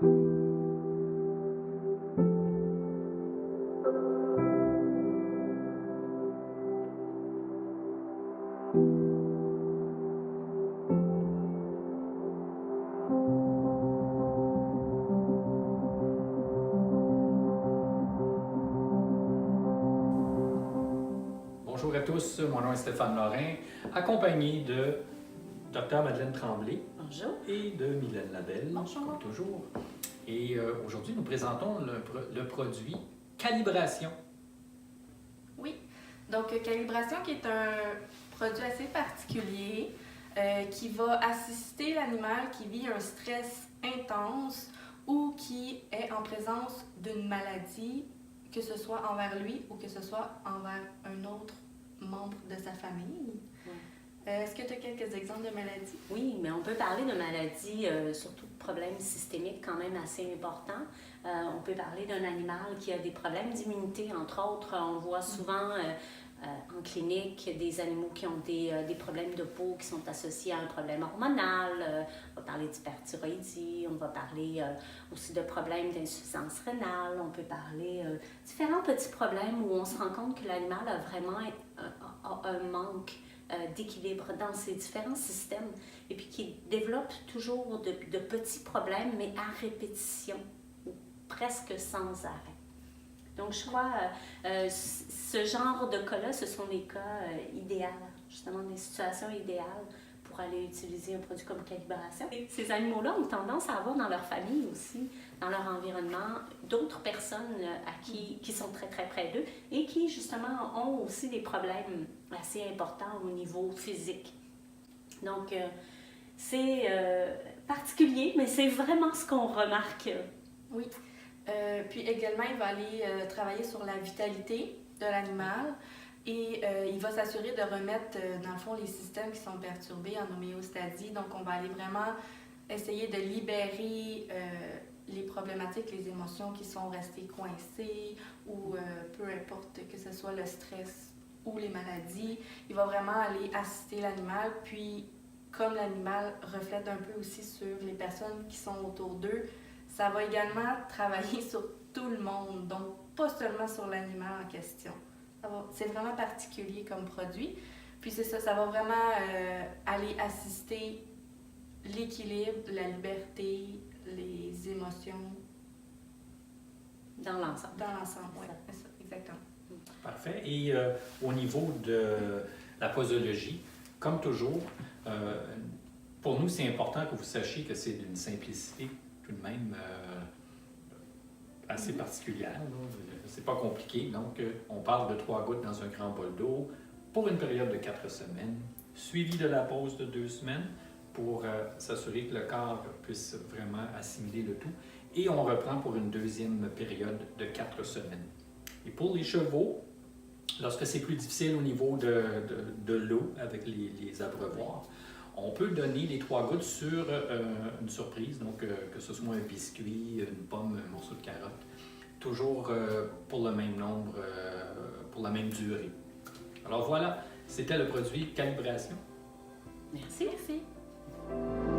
Bonjour à tous, mon nom est Stéphane Lorrain, accompagné de Dr Madeleine Tremblay. Bonjour. Et de Mylène Labelle, Bonjour. comme toujours. Et aujourd'hui, nous présentons le produit Calibration. Oui, donc Calibration qui est un produit assez particulier qui va assister l'animal qui vit un stress intense ou qui est en présence d'une maladie, que ce soit envers lui ou que ce soit envers un autre membre de sa famille. Oui. Est-ce que tu as quelques exemples de maladies? Oui, mais on peut parler de maladies, surtout de problèmes systémiques quand même assez importants. On peut parler d'un animal qui a des problèmes d'immunité, entre autres. On voit souvent en clinique des animaux qui ont des problèmes de peau qui sont associés à un problème hormonal. On va parler d'hyperthyroïdie, on va parler aussi de problèmes d'insuffisance rénale. On peut parler différents petits problèmes où on se rend compte que l'animal a vraiment un manque d'équilibre dans ces différents systèmes et puis qui développe toujours de petits problèmes, mais à répétition, ou presque sans arrêt. Donc, je crois ce genre de cas-là, ce sont les cas idéaux, justement des situations idéales pour aller utiliser un produit comme Calibration. Ces animaux-là ont tendance à avoir dans leur famille aussi, dans leur environnement, d'autres personnes qui sont très très près d'eux et qui justement ont aussi des problèmes assez importants au niveau physique. Donc, c'est particulier, mais c'est vraiment ce qu'on remarque. Oui. Puis également, il va aller travailler sur la vitalité de l'animal et il va s'assurer de remettre, dans le fond, les systèmes qui sont perturbés en homéostasie. Donc, on va aller vraiment essayer de libérer les problématiques, les émotions qui sont restées coincées ou peu importe que ce soit le stress ou les maladies. Il va vraiment aller assister l'animal, puis comme l'animal reflète un peu aussi sur les personnes qui sont autour d'eux, ça va également travailler sur tout le monde, donc pas seulement sur l'animal en question. C'est vraiment particulier comme produit. Puis c'est ça, ça va vraiment aller assister l'équilibre, la liberté, les émotions. Dans l'ensemble. Dans l'ensemble, oui, c'est ça, exactement. Parfait. Et au niveau de la posologie, comme toujours, pour nous, c'est important que vous sachiez que c'est d'une simplicité tout de même assez particulière. C'est pas compliqué. Donc, on parle de 3 gouttes dans un grand bol d'eau pour une période de 4 semaines, suivi de la pause de 2 semaines pour s'assurer que le corps puisse vraiment assimiler le tout. Et on reprend pour une deuxième période de 4 semaines. Et pour les chevaux, lorsque c'est plus difficile au niveau de l'eau avec les abreuvoirs, on peut donner les 3 gouttes sur une surprise, donc que ce soit un biscuit, une pomme, un morceau de carotte, toujours pour le même nombre, pour la même durée. Alors voilà, c'était le produit Calibration. Merci. Merci.